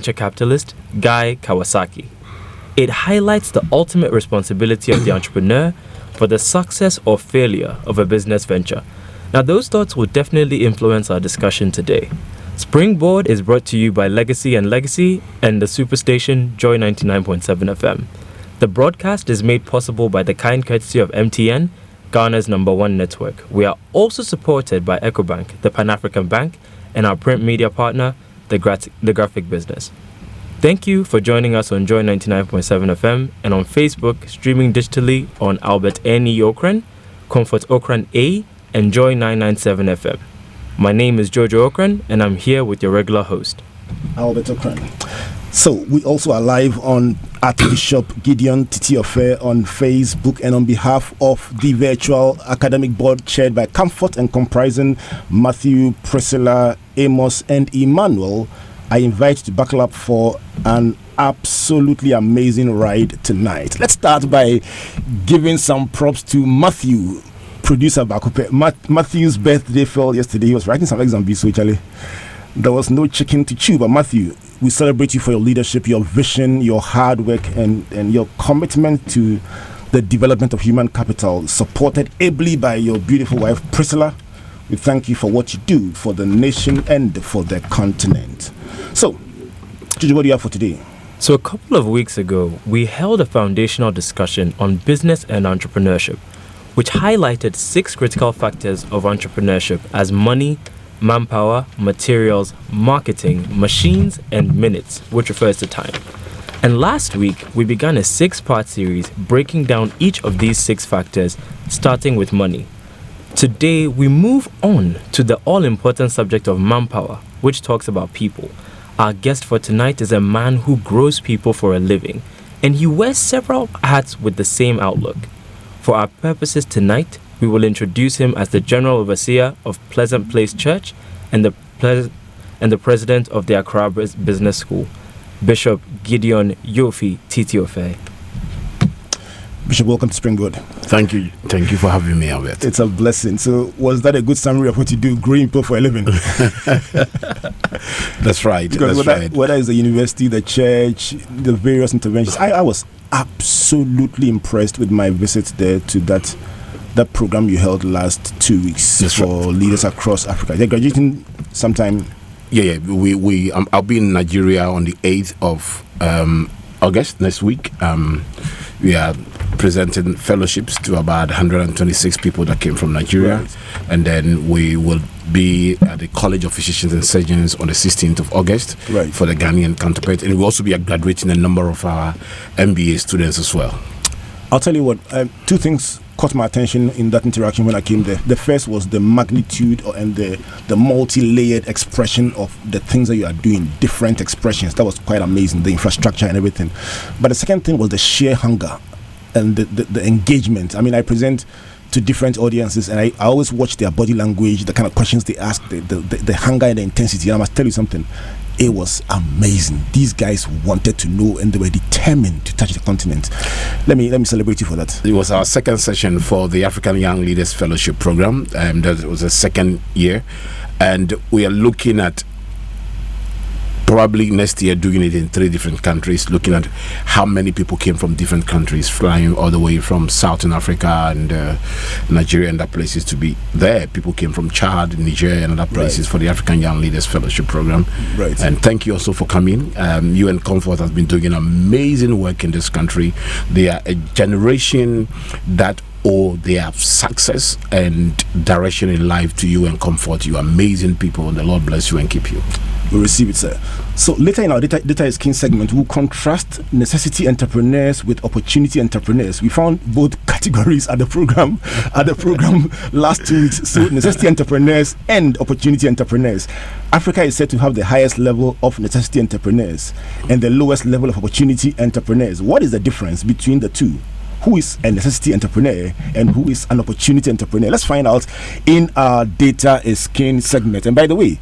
venture capitalist Guy Kawasaki. It highlights the ultimate responsibility of the entrepreneur for the success or failure of a business venture. Now, those thoughts will definitely influence our discussion today. Springboard is brought to you by Legacy and Legacy and the superstation Joy 99.7 FM. The broadcast is made possible by the kind courtesy of MTN, Ghana's #1 network. We are also supported by EcoBank, the Pan-African Bank, and our print media partner, the graphic business. Thank you for joining us on Joy 99.7 FM and on Facebook, streaming digitally on Albert N.E. Okran, Comfort Okran A, and Joy 997 FM. My name is Jojo Okran, and I'm here with your regular host, Albert Okran. So we also are live on Archbishop Gideon Titi-Ofei on Facebook, and on behalf of the virtual academic board chaired by Comfort and comprising Matthew, Priscilla, Amos, and Emmanuel, I invite you to buckle up for an absolutely amazing ride tonight. Let's start by giving some props to Matthew, producer Bakupe. Matthew's birthday fell yesterday. He was writing some exams, so Charlie. There was no chicken to chew, but Matthew, we celebrate you for your leadership, your vision, your hard work, and your commitment to the development of human capital, supported ably by your beautiful wife, Priscilla. We thank you for what you do for the nation and for the continent. So, Juju, what do you have for today? So a couple of weeks ago, we held a foundational discussion on business and entrepreneurship, which highlighted 6 critical factors of entrepreneurship as money, manpower, materials, marketing, machines, and minutes, which refers to time. And last week, we began a 6-part series breaking down each of these 6 factors, starting with money. Today, we move on to the all-important subject of manpower, which talks about people. Our guest for tonight is a man who grows people for a living, and he wears several hats with the same outlook. For our purposes tonight, we will introduce him as the General Overseer of Pleasant Place Church and the President of the Accra Business School, Bishop Gideon Yofi Titi-Ofei. Bishop, welcome to Springboard. Thank you. Thank you for having me, Albert. It's a blessing. So, was that a good summary of what you do, growing people for a living? That's right. Because whether it's the university, the church, the various interventions, I was absolutely impressed with my visit there to that program you held last 2 weeks for leaders across Africa. They're graduating sometime. Yeah. I'll be in Nigeria on the 8th of August next week. We are presenting fellowships to about 126 people that came from Nigeria, right. And then we will be at the College of Physicians and Surgeons on the 16th of August, right, for the Ghanaian counterpart, and we'll also be graduating a number of our MBA students as well. I'll tell you what, 2 things caught my attention in that interaction when I came there. The first was the magnitude and the multi-layered expression of the things that you are doing, different expressions. That was quite amazing, the infrastructure and everything. But the second thing was the sheer hunger and the engagement. I mean, I present to different audiences, and I always watch their body language, the kind of questions they ask, the hunger and the intensity. And I must tell you something, it was amazing. These guys wanted to know, and they were determined to touch the continent. Let me celebrate you for that. It was our second session for the African Young Leaders Fellowship Program. That was the second year, and we are looking at probably next year doing it in 3 different countries, looking at how many people came from different countries, flying all the way from Southern Africa and Nigeria and other places to be there. People came from Chad, Nigeria, and other places, right, for the African Young Leaders Fellowship Program. Right. And thank you also for coming. You and Comfort has been doing amazing work in this country. They are a generation that owe their success and direction in life to you and Comfort. You amazing people, and the Lord bless you and keep you. We receive it, sir. So later in our data is king segment, we'll contrast necessity entrepreneurs with opportunity entrepreneurs. We found both categories at the program last 2 weeks. So necessity entrepreneurs and opportunity entrepreneurs. Africa is said to have the highest level of necessity entrepreneurs and the lowest level of opportunity entrepreneurs. What is the difference between the two? Who is a necessity entrepreneur and who is an opportunity entrepreneur? Let's find out in our data is king segment. And by the way,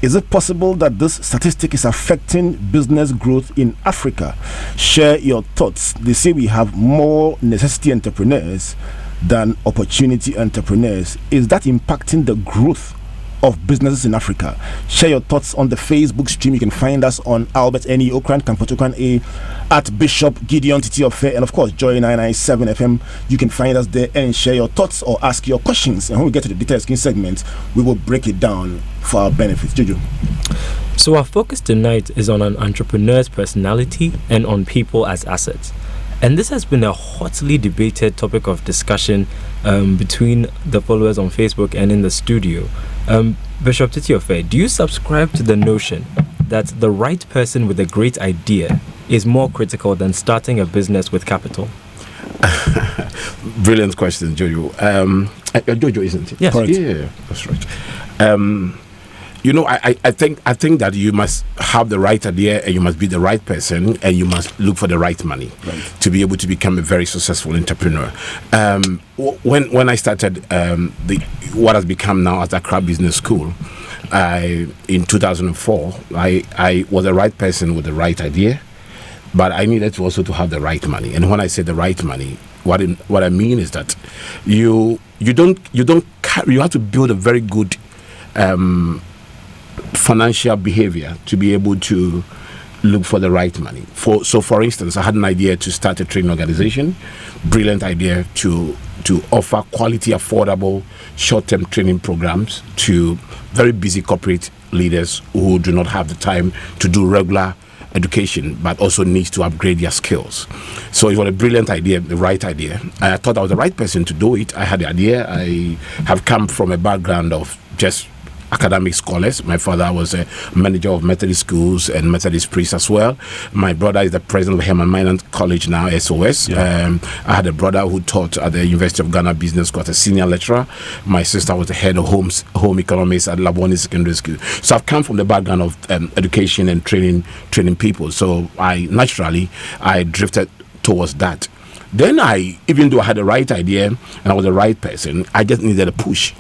is it possible that this statistic is affecting business growth in Africa? Share your thoughts. They say we have more necessity entrepreneurs than opportunity entrepreneurs. Is that impacting the growth of businesses in Africa. Share your thoughts on the Facebook stream. You can find us on Albert N.E. Okran, Comfort Okran A, at Bishop Gideon Titi-Ofei, and of course Joy 997 FM. You can find us there and share your thoughts or ask your questions. And when we get to the detailed skin segment, we will break it down for our benefits. Jojo. So our focus tonight is on an entrepreneur's personality and on people as assets. And this has been a hotly debated topic of discussion between the followers on Facebook and in the studio. Bishop Titi-Ofei, do you subscribe to the notion that the right person with a great idea is more critical than starting a business with capital? Brilliant question, Jojo. Jojo, isn't it? Yes. Correct. Yeah, that's right. I think that you must have the right idea and you must be the right person and you must look for the right money to be able to become a very successful entrepreneur. When I started what has become now as Accra Business School, in 2004, I was the right person with the right idea, but I needed to also to have the right money. And when I say the right money, what I mean is that you have to build a very good financial behavior to be able to look for the right money. For instance, I had an idea to start a training organization. Brilliant idea to offer quality, affordable, short-term training programs to very busy corporate leaders who do not have the time to do regular education but also needs to upgrade their skills. So it was a brilliant idea, the right idea. I thought I was the right person to do it. I had the idea. I have come from a background of just academic scholars. My father was a manager of Methodist schools and Methodist priest as well. My brother is the president of Herman Minor College now, SOS. Yeah. I had a brother who taught at the University of Ghana Business School as a senior lecturer. My sister was the head of home economics at Labone Secondary School. So I've come from the background of education and training people. So I drifted towards that. Then even though I had the right idea and I was the right person, I just needed a push.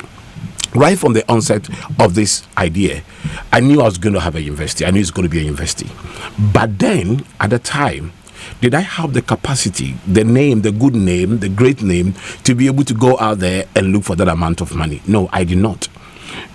Right from the onset of this idea, I knew I was going to have a university. I knew it's going to be a university. But then, at the time, did I have the capacity, the name, the good name, the great name, to be able to go out there and look for that amount of money? No, I did not.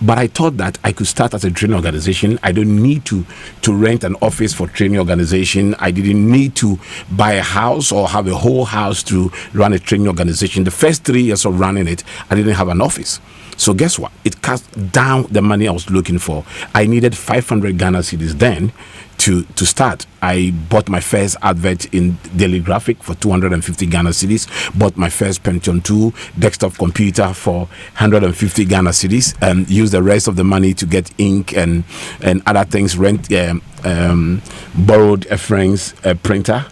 But I thought that I could start as a training organization. I don't need to rent an office for training organization. I didn't need to buy a house or have a whole house to run a training organization. The first 3 years of running it, I didn't have an office. So guess what? It cut down the money I was looking for. I needed 500 Ghana cedis then to start. I bought my first advert in Daily Graphic for 250 Ghana cedis, bought my first Pentium 2 desktop computer for 150 Ghana cedis, and used the rest of the money to get ink and other things, borrowed a friend's printer,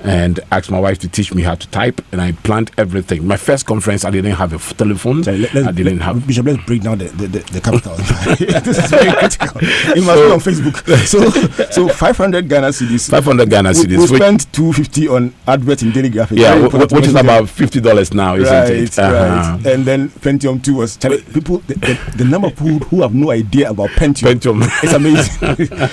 and asked my wife to teach me how to type, and I planned everything. My first conference, I didn't have a telephone. I didn't have. Bishop, let's break down the capital. This is very critical. It must be on Facebook. So 500 Ghana cedis. 500 Ghana cedis. We spent 250 on advert in Daily Graphic. Yeah, which is about $50 now, isn't it? Right. And then Pentium 2 was people. The number of people who have no idea about Pentium. It's amazing.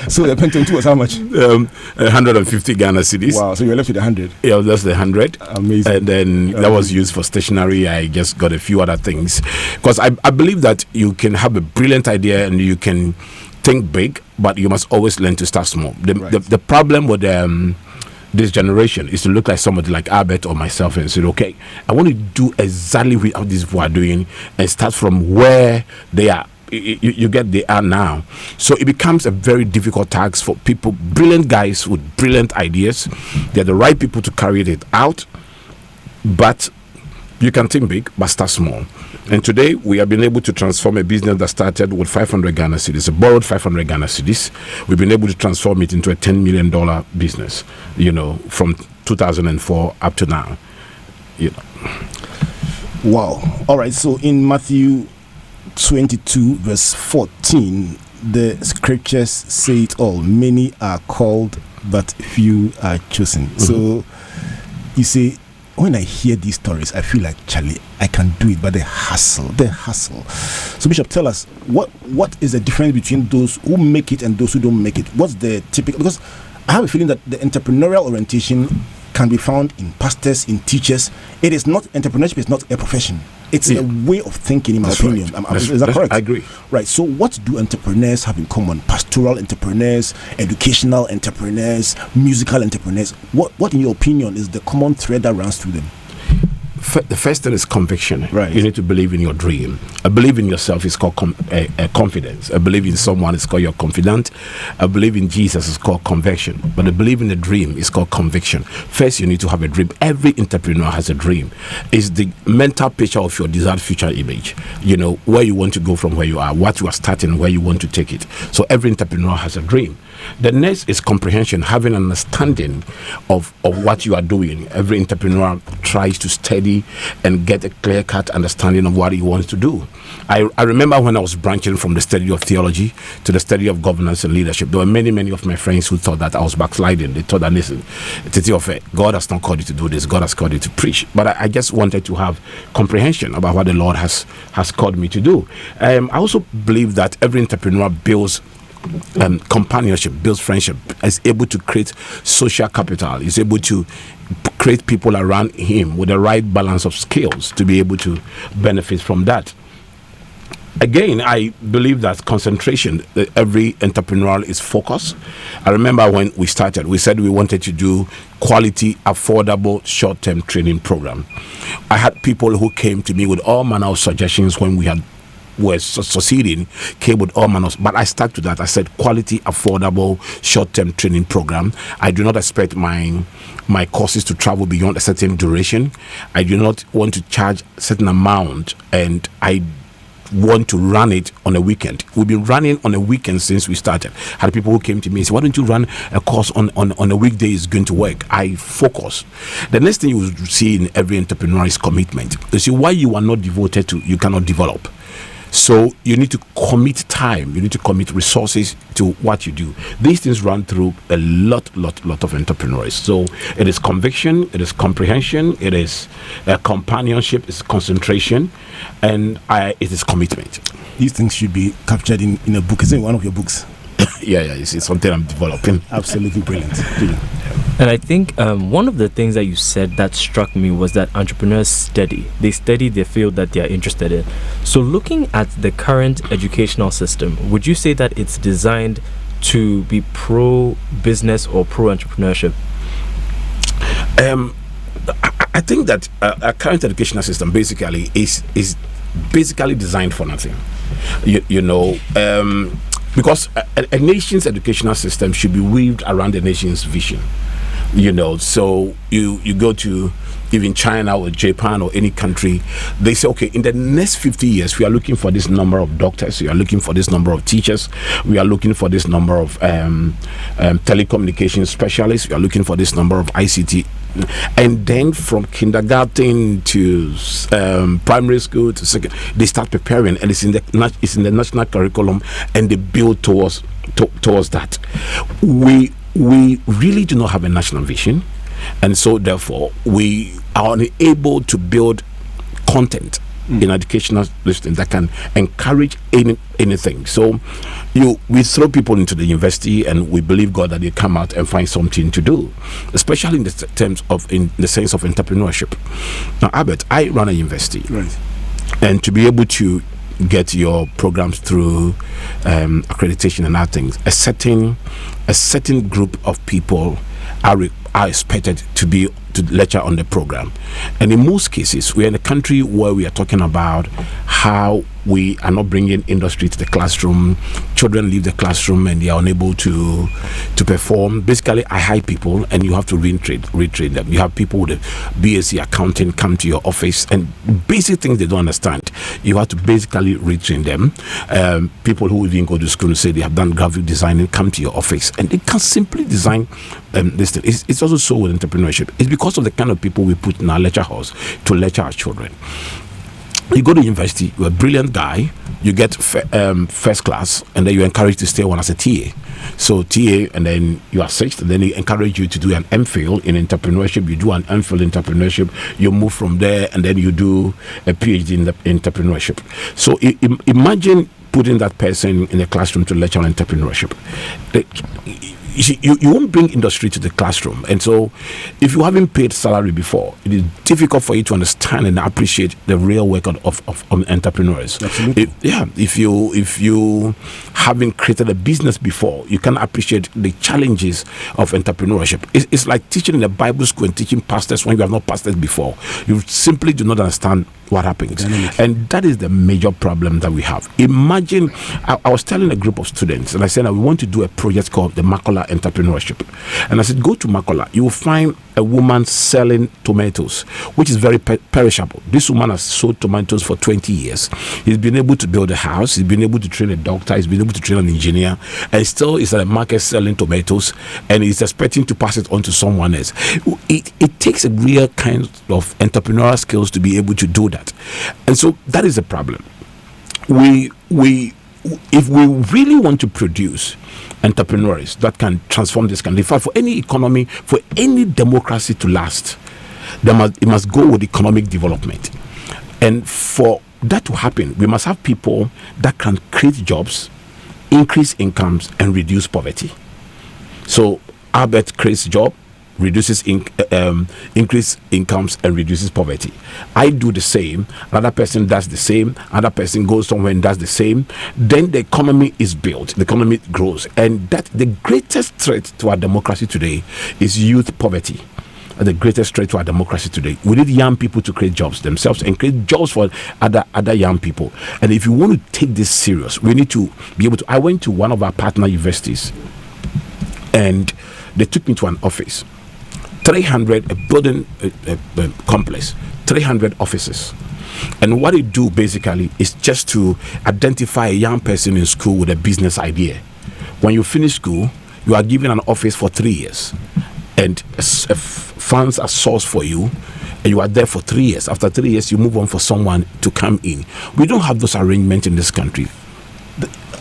So the Pentium 2 was how much? 150 Ghana cedis. Wow. So you were left with 100. Yeah, that's the 100. Amazing. And then that was used for stationery. I just got a few other things because I believe that you can have a brilliant idea and you can think big, but you must always learn to start small. The problem with this generation is to look like somebody like Albert or myself and say, okay, I want to do exactly what these people are doing and start from where they are. You get they are now. So it becomes a very difficult task for people, brilliant guys with brilliant ideas. They're the right people to carry it out, but you can think big, but start small. And today we have been able to transform a business that started with 500 Ghana cedis, a borrowed 500 Ghana cedis. We've been able to transform it into a $10 million business, from 2004 up to now. Wow. All right. So in Matthew 22 verse 14, the scriptures say it all. Many are called, but few are chosen. Mm-hmm. So you see, when I hear these stories, I feel like, Charlie, I can do it, but the hustle. So Bishop, tell us, what is the difference between those who make it and those who don't make it? What's the typical, because I have a feeling that the entrepreneurial orientation can be found in pastors, in teachers. Entrepreneurship is not a profession. It's a way of thinking, in my opinion. Right. Is that correct? I agree. Right. So, what do entrepreneurs have in common? Pastoral entrepreneurs, educational entrepreneurs, musical entrepreneurs. What, in your opinion, is the common thread that runs through them? The first thing is conviction. Right. You need to believe in your dream. A believe in yourself is called confidence. A believe in someone is called your confidant. A believe in Jesus is called conviction. But a believe in a dream is called conviction. First, you need to have a dream. Every entrepreneur has a dream. It's the mental picture of your desired future image. You know, where you want to go from where you are, what you are starting, where you want to take it. So every entrepreneur has a dream. The next is comprehension, having an understanding of what you are doing. Every entrepreneur tries to study and get a clear-cut understanding of what he wants to do. I remember when I was branching from the study of theology to the study of governance and leadership, there were many of my friends who thought that I was backsliding. They thought that, listen, Titi-Ofei, God has not called you to do this. God has called you to preach. But I just wanted to have comprehension about what the Lord has called me to do. I also believe that every entrepreneur builds companionship, builds friendship, is able to create social capital, is able to create people around him with the right balance of skills to be able to benefit from that. Again, I believe that concentration, every entrepreneur is focused. I remember when we started, we said we wanted to do quality, affordable, short-term training program. I had people who came to me with all manner of suggestions when we were succeeding, came with all manners, but I stuck to that. I said quality, affordable, short-term training program. I do not expect my courses to travel beyond a certain duration. I do not want to charge a certain amount, and I want to run it on a weekend. We've been running on a weekend since we started. Had people who came to me and said, why don't you run a course on a weekday? Is going to work. I focus. The next thing you will see in every entrepreneur is commitment. You see, why you are not devoted to, you cannot develop. So you need to commit time, you need to commit resources to what you do. These things run through a lot of entrepreneurs. So it is conviction, it is comprehension, it is companionship, it's concentration, and it is commitment. These things should be captured in a book. Is it one of your books? yeah, it's something I'm developing. Absolutely brilliant. And I think one of the things that you said that struck me was that entrepreneurs study. They study the field that they are interested in. So looking at the current educational system, would you say that it's designed to be pro-business or pro-entrepreneurship? I think that our current educational system basically is basically designed for nothing. Because a nation's educational system should be weaved around the nation's vision. So you go to even China or Japan or any country, they say, okay, in the next 50 years, we are looking for this number of doctors, we are looking for this number of teachers, we are looking for this number of telecommunications specialists, we are looking for this number of ICT. And then from kindergarten to primary school to second, they start preparing, and it's in the national curriculum, and they build towards that. We really do not have a national vision, and so therefore we are unable to build content in educational systems that can encourage anything. So we throw people into the university, and we believe God that they come out and find something to do, especially in the sense of entrepreneurship. Now, Albert, I run a university, right, and to be able to get your programs through accreditation and other things, a certain group of people are expected to lecture on the program. And in most cases, we're in a country where we are talking about how we are not bringing industry to the classroom. Children leave the classroom and they are unable to perform. Basically, I hire people and you have to retrain them. You have people with a BSc accounting come to your office, and basic things they don't understand, you have to basically retrain them. People who even go to school and say they have done graphic designing come to your office, and they can simply design this thing. It's also so with entrepreneurship. It's because of the kind of people we put in our lecture halls to lecture our children. You go to university, you're a brilliant guy, you get first class, and then you're encouraged to stay on as a TA. So TA, and then you are sixth, and then they encourage you to do an MPhil in entrepreneurship. You do an MPhil in entrepreneurship, you move from there, and then you do a PhD in entrepreneurship. So imagine putting that person in a classroom to lecture on entrepreneurship. you won't bring industry to the classroom. And so if you haven't paid salary before, it is difficult for you to understand and appreciate the real work of entrepreneurs. Absolutely. If you haven't created a business before, you can appreciate the challenges of entrepreneurship. It's like teaching in a Bible school and teaching pastors when you have not pastored before. You simply do not understand what happens. And that is the major problem that we have. Imagine, I was telling a group of students, and I said, we want to do a project called the Makola Entrepreneurship. And I said, go to Makola, you will find a woman selling tomatoes, which is very perishable. This woman has sold tomatoes for 20 years. He's been able to build a house, he's been able to train a doctor, he's been able to train an engineer, and still is at a market selling tomatoes, and he's expecting to pass it on to someone else. It takes a real kind of entrepreneurial skills to be able to do that. And so that is the problem. If we really want to produce entrepreneurs that can transform this country, in fact, for any economy, for any democracy to last, it must go with economic development. And for that to happen, we must have people that can create jobs, increase incomes, and reduce poverty. So Albert creates job, reduces increase incomes, and reduces poverty. I do the same, another person does the same, another person goes somewhere and does the same. Then the economy is built, the economy grows, and that the greatest threat to our democracy today is youth poverty. The greatest threat to our democracy today. We need young people to create jobs themselves and create jobs for other young people. And if you want to take this serious, we need to be able to. I went to one of our partner universities, and they took me to an office. 300, a building complex, 300 offices. And what they do basically is just to identify a young person in school with a business idea. When you finish school, you are given an office for 3 years, and funds are sourced for you, and you are there for 3 years. After 3 years, you move on for someone to come in. We don't have those arrangements in this country.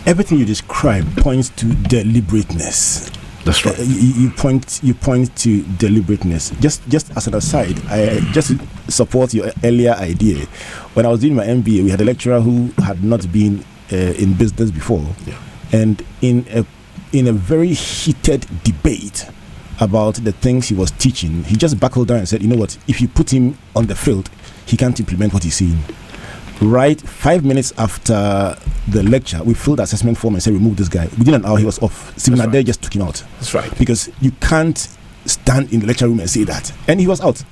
Everything you describe points to deliberateness. That's right. You point to deliberateness. Just as an aside, I just support your earlier idea. When I was doing my MBA, we had a lecturer who had not been in business before, and in a very heated debate about the things he was teaching, he just buckled down and said, "You know what? If you put him on the field, he can't implement what he's saying." Right, 5 minutes after the lecture, we filled the assessment form and said, remove this guy. Within an hour, he was off. Stephen Adair just took him out. That's right. Because you can't stand in the lecture room and say that. And he was out.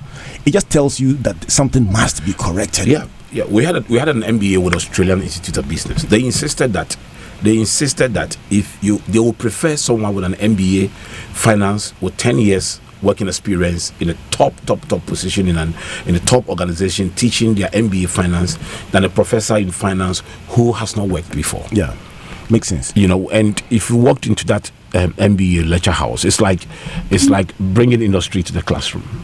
It just tells you that something must be corrected. Yeah. We had an MBA with Australian Institute of Business. They insisted that they would prefer someone with an MBA finance with 10 years working experience in a top position in a top organization teaching their MBA finance than a professor in finance who has not worked before. Yeah, makes sense. And if you walked into that MBA lecture house, it's like bringing industry to the classroom.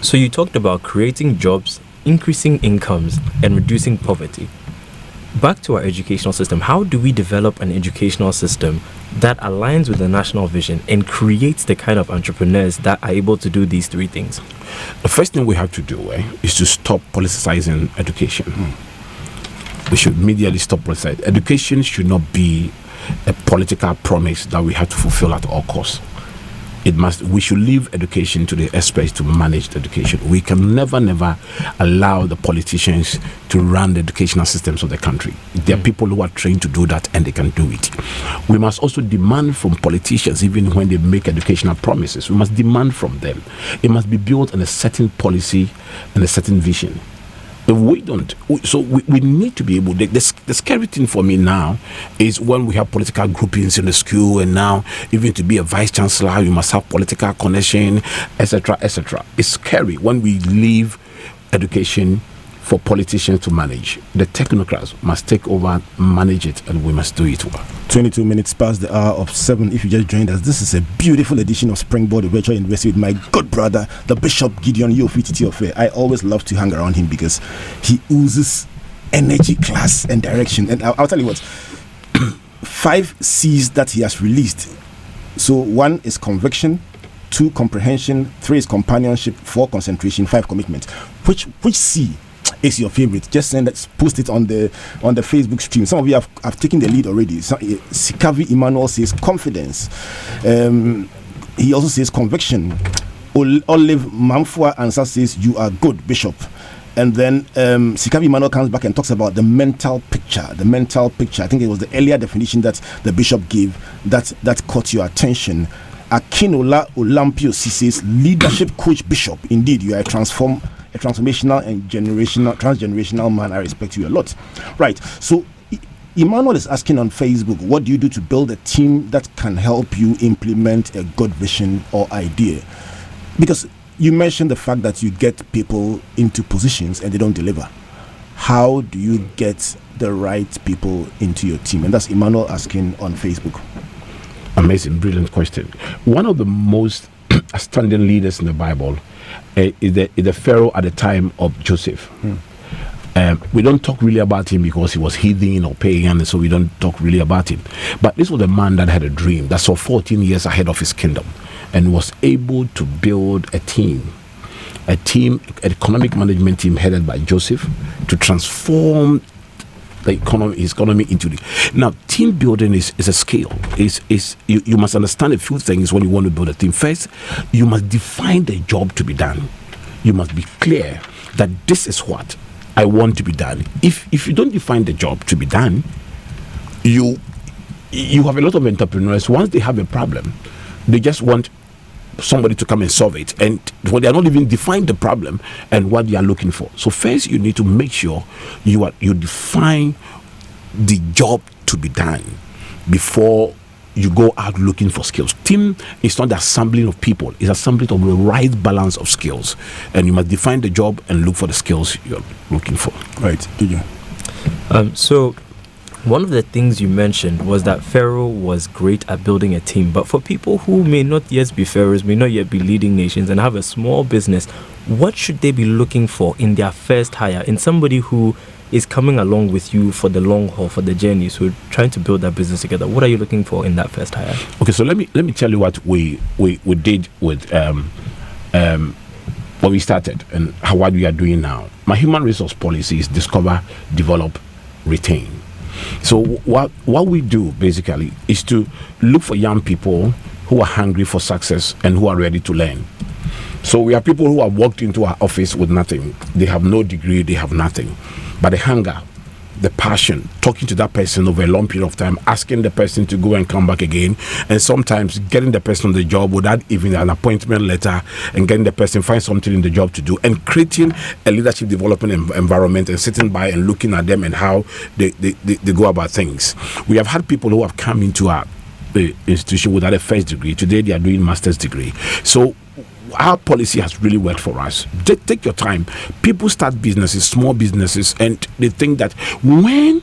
So you talked about creating jobs, increasing incomes, and reducing poverty. Back to our educational system, how do we develop an educational system that aligns with the national vision and creates the kind of entrepreneurs that are able to do these three things? The first thing we have to do is to stop politicizing education. We should immediately stop politicizing. Education should not be a political promise that we have to fulfill at all costs. We should leave education to the experts to manage the education. We can never allow the politicians to run the educational systems of the country. There are people who are trained to do that, and they can do it. We must also demand from politicians, even when they make educational promises, we must demand from them. It must be built on a certain policy and a certain vision. If we don't, we need to be able. The scary thing for me now is when we have political groupings in the school, and now even to be a vice chancellor, you must have political connection, etc., etc. It's scary when we leave education for politicians to manage. The technocrats must take over, manage it, and we must do it well. 22 minutes past the hour of 7. If you just joined us, this is a beautiful edition of Springboard Virtual University with my good brother, the Bishop Gideon Titi-Ofei. I always love to hang around him because he oozes energy, class, and direction. And I'll tell you what, 5 C's that he has released. So 1 is conviction, 2 comprehension, 3 is companionship, 4 concentration, 5 commitment. Which C is your favorite, just send it, post it on the Facebook stream. Some of you have taken the lead already. Sikavi Emmanuel says confidence. He also says conviction. Olive Mamfua Answer says you are good, Bishop. And then Sikavi Emmanuel comes back and talks about the mental picture. The mental picture. I think it was the earlier definition that the bishop gave that caught your attention. Akinola Olampio says leadership coach bishop. Indeed, you are a transformational and transgenerational man. I respect you a lot. Right. So Emmanuel is asking on Facebook, what do you do to build a team that can help you implement a good vision or idea? Because you mentioned the fact that you get people into positions and they don't deliver. How do you get the right people into your team? And that's Emmanuel asking on Facebook. Amazing, brilliant question. One of the most outstanding leaders in the Bible is the Pharaoh at the time of Joseph. We don't talk really about him because he was heathen or pagan, and so we don't talk really about him. But this was a man that had a dream that saw 14 years ahead of his kingdom and was able to build a team, an economic management team headed by Joseph to transform his economy into the. Now, team building is a skill. You must understand a few things when you want to build a team. First, you must define the job to be done. You must be clear that this is what I want to be done. If you don't define the job to be done, you have a lot of entrepreneurs. Once they have a problem, they just want somebody to come and solve it, and when they are not even defined the problem and what they are looking for. So first, you need to make sure you define the job to be done before you go out looking for skills. Team is not the assembling of people; it's assembling of the right balance of skills, and you must define the job and look for the skills you're looking for. Right, Gideon. So one of the things you mentioned was that Pharaoh was great at building a team. But for people who may not yet be pharaohs, may not yet be leading nations and have a small business, what should they be looking for in their first hire, in somebody who is coming along with you for the long haul, for the journey, so trying to build that business together? What are you looking for in that first hire? Okay, so let me tell you what we did with when we started and what we are doing now. My human resource policy is discover, develop, retain. So what we do basically is to look for young people who are hungry for success and who are ready to learn. So we have people who have walked into our office with nothing. They have no degree, they have nothing. But the hunger, the passion, talking to that person over a long period of time, asking the person to go and come back again, and sometimes getting the person on the job without even an appointment letter, and getting the person find something in the job to do, and creating a leadership development environment, and sitting by and looking at them and how they go about things. We have had people who have come into our institution without a first degree. Today they are doing master's degree. So our policy has really worked for us. Take your time. People start businesses, small businesses, and they think that when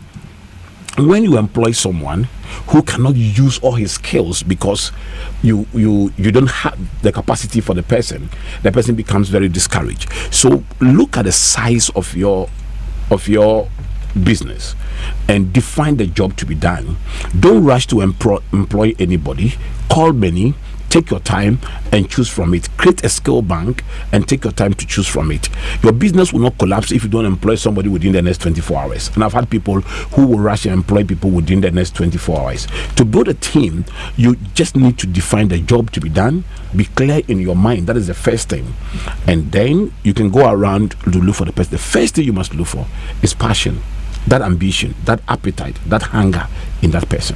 you employ someone who cannot use all his skills because you don't have the capacity for the person becomes very discouraged. So look at the size of your business and define the job to be done. Don't rush to employ anybody. Call many. Take your time and choose from it. Create a skill bank and take your time to choose from it. Your business will not collapse if you don't employ somebody within the next 24 hours. And I've had people who will rush and employ people within the next 24 hours. To build a team, you just need to define the job to be done. Be clear in your mind. That is the first thing. And then you can go around to look for the person. The first thing you must look for is passion, that ambition, that appetite, that hunger in that person.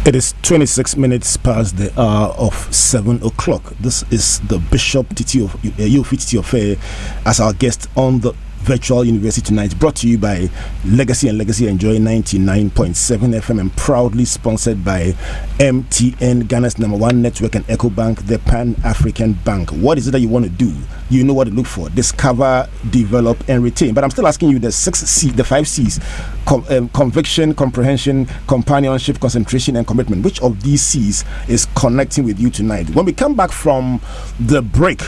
It is 26 minutes past the hour of 7 o'clock. This is the Bishop Titi-Ofei as our guest on the virtual university tonight, brought to you by Legacy and Legacy Enjoy 99.7 FM and proudly sponsored by MTN, Ghana's #1 network, and EcoBank, the Pan-African Bank. What is it that you want to do? You know what to look for. Discover, develop, and retain. But I'm still asking you the 5 C's: conviction, comprehension, companionship, concentration, and commitment. Which of these C's is connecting with you tonight? When we come back from the break,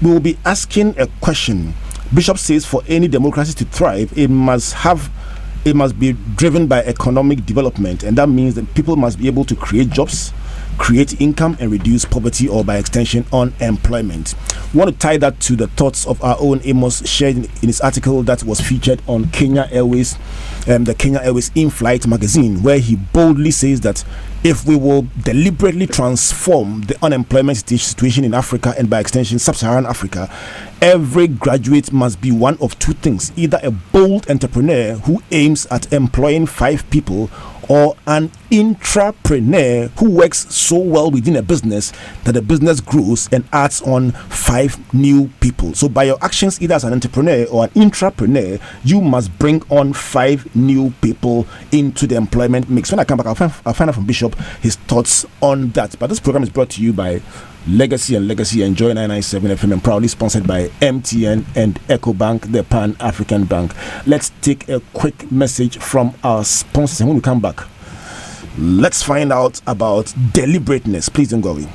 we will be asking a question. Bishop says for any democracy to thrive, it must be driven by economic development, and that means that people must be able to create jobs, create income, and reduce poverty or by extension unemployment. We want to tie that to the thoughts of our own Amos shared in his article that was featured on Kenya Airways, the Kenya Airways In-Flight magazine, where he boldly says that if we will deliberately transform the unemployment situation in Africa and by extension sub-Saharan Africa, every graduate must be one of two things: either a bold entrepreneur who aims at employing 5 people, or an intrapreneur who works so well within a business that the business grows and adds on 5 new people. So by your actions, either as an entrepreneur or an intrapreneur, you must bring on 5 new people into the employment mix. When I come back, I'll find out from Bishop his thoughts on that. But this program is brought to you by Legacy and Joy 997 FM, and proudly sponsored by MTN and EcoBank, the Pan-African Bank. Let's take a quick message from our sponsors, and when we come back, let's find out about deliberateness. Please don't go away.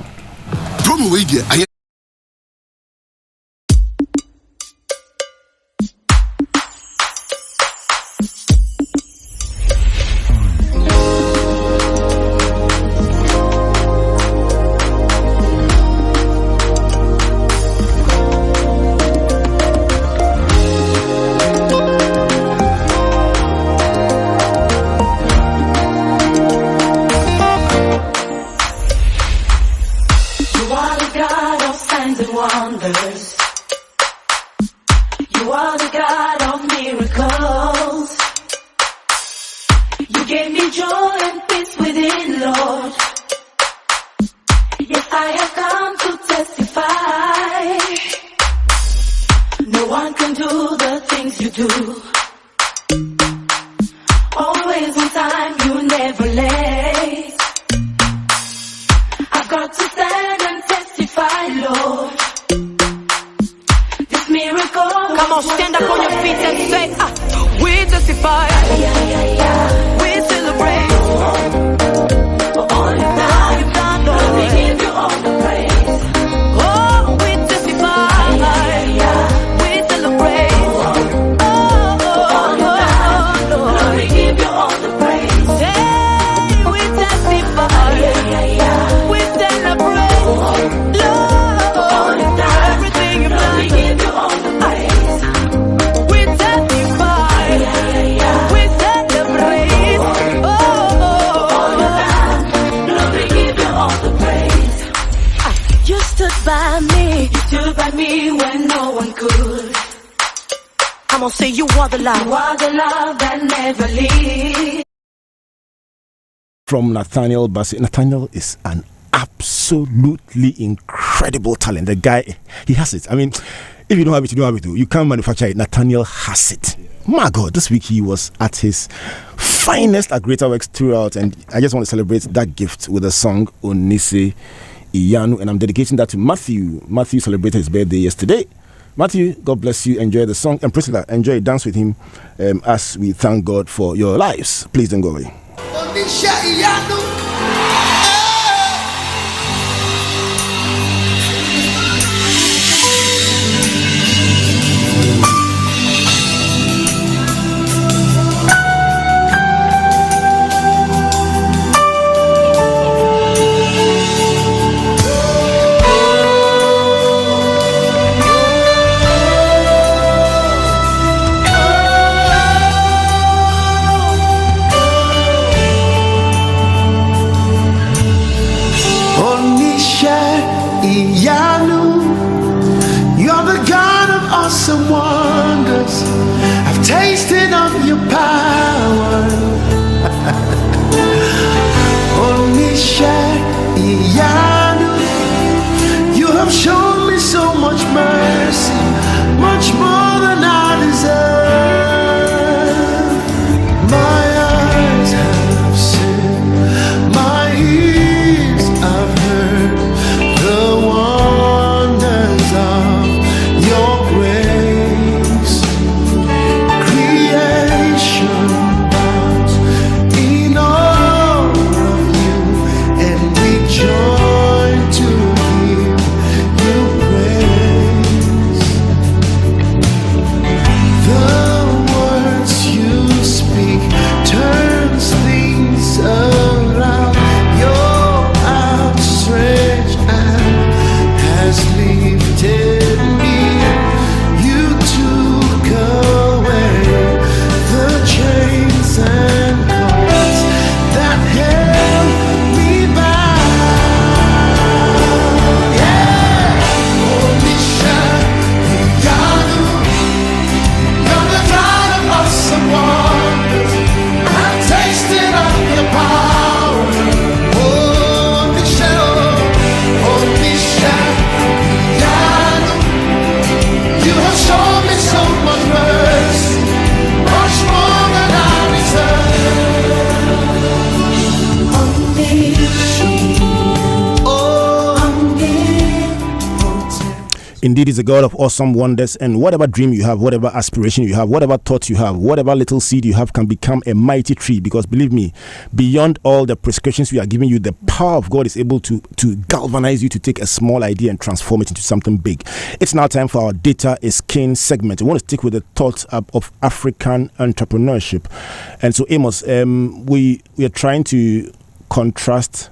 From Nathaniel Bassey. Nathaniel is an absolutely incredible talent. The guy, he has it. I mean, if you don't have it, you don't have it. You can't manufacture it. Nathaniel has it. My God, this week he was at his finest at Greater Works throughout, and I just want to celebrate that gift with a song, Onise Iyanu, and I'm dedicating that to Matthew. Matthew celebrated his birthday yesterday. Matthew, God bless you. Enjoy the song. And Priscilla, enjoy, dance with him as we thank God for your lives. Please don't go away. Awesome wonders, I've tasted of your power. Onisha Iyanu, you have shown me so much mercy, much more than I deserve. My eyes have seen, my ears have heard the wonders of your grace. Creation bows in awe of you, and we join Indeed, is a God of awesome wonders, and whatever dream you have, whatever aspiration you have, whatever thought you have, whatever little seed you have can become a mighty tree, because believe me, beyond all the prescriptions we are giving you, the power of God is able to galvanize you to take a small idea and transform it into something big. It's now time for our Data is King segment. I want to stick with the thoughts of African entrepreneurship. And so, Amos, we are trying to contrast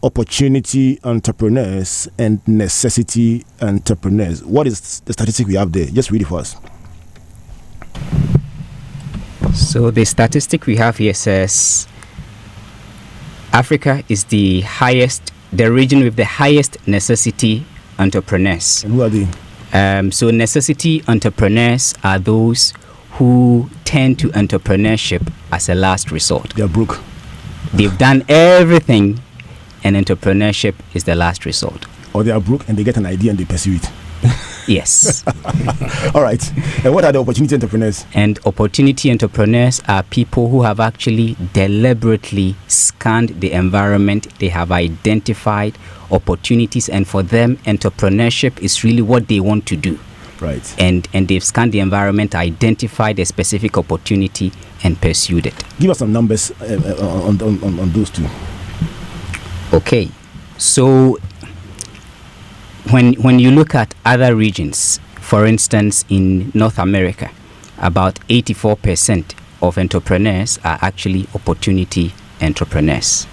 opportunity entrepreneurs and necessity entrepreneurs. What is the statistic we have there? Just read it for us. So the statistic we have here says Africa is the region with the highest necessity entrepreneurs. And who are they? So necessity entrepreneurs are those who turn to entrepreneurship as a last resort. They are broke. They've done everything, and entrepreneurship is the last resort. Or they are broke and they get an idea and they pursue it. Yes. All right. And what are the opportunity entrepreneurs? And opportunity entrepreneurs are people who have actually deliberately scanned the environment. They have identified opportunities, and for them, entrepreneurship is really what they want to do. Right. And they've scanned the environment, identified a specific opportunity, and pursued it. Give us some numbers on those two. Okay, so when you look at other regions, for instance, in North America, about 84% of entrepreneurs are actually opportunity entrepreneurs.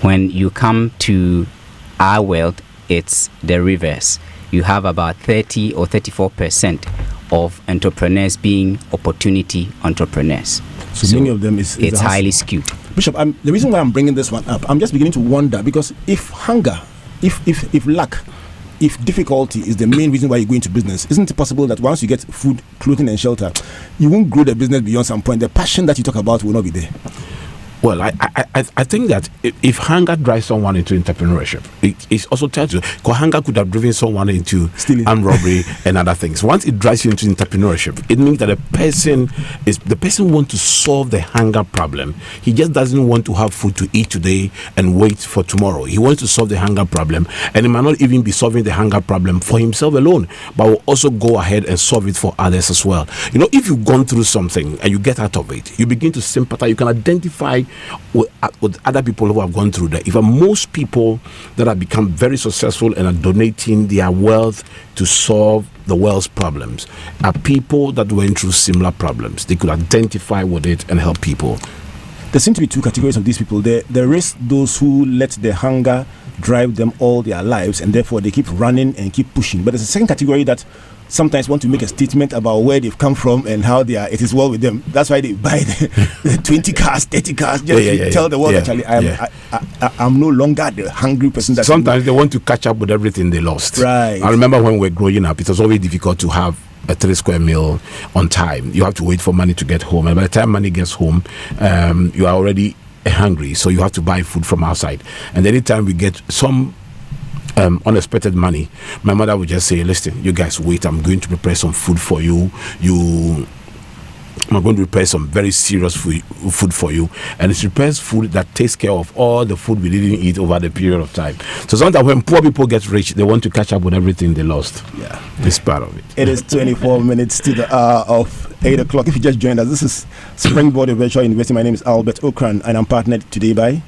When you come to our world, it's the reverse. You have about 30 or 34% of entrepreneurs being opportunity entrepreneurs. So many of them is it's highly skewed. Bishop, the reason why I'm bringing this one up, I'm just beginning to wonder, because if hunger, if lack, if difficulty is the main reason why you go into business, isn't it possible that once you get food, clothing, and shelter, you won't grow the business beyond some point? The passion that you talk about will not be there. Well, I think that if hunger drives someone into entrepreneurship, it also tells you, because hunger could have driven someone into stealing, armed robbery and other things. Once it drives you into entrepreneurship, it means that the person wants to solve the hunger problem. He just doesn't want to have food to eat today and wait for tomorrow. He wants to solve the hunger problem, and he might not even be solving the hunger problem for himself alone, but will also go ahead and solve it for others as well. You know, if you've gone through something and you get out of it, you begin to sympathize. You can identify with other people who have gone through that. If most people that have become very successful and are donating their wealth to solve the world's problems are people that went through similar problems. They could identify with it and help people. There seem to be two categories of these people. There is those who let their hunger drive them all their lives, and therefore they keep running and keep pushing. But there's a second category that sometimes want to make a statement about where they've come from and how it is well with them. That's why they buy the 20 cars, 30 cars, just to tell the world, actually, I'm no longer the hungry person. That sometimes they want to catch up with everything they lost. Right. I remember when we were growing up, it was always difficult to have a 3 square meal on time. You have to wait for money to get home, and by the time money gets home, you are already hungry, so you have to buy food from outside. And anytime we get some unexpected money, my mother would just say, listen, you guys wait, I'm going to prepare some food for you. I'm going to prepare some very serious food for you, and it prepares food that takes care of all the food we didn't eat over the period of time. So sometimes when poor people get rich, they want to catch up with everything they lost. Yeah, it's part of it. It is 24 minutes to the hour of 8 o'clock. If you just joined us, this is Springboard Virtual University. My name is Albert Okran, and I'm partnered today by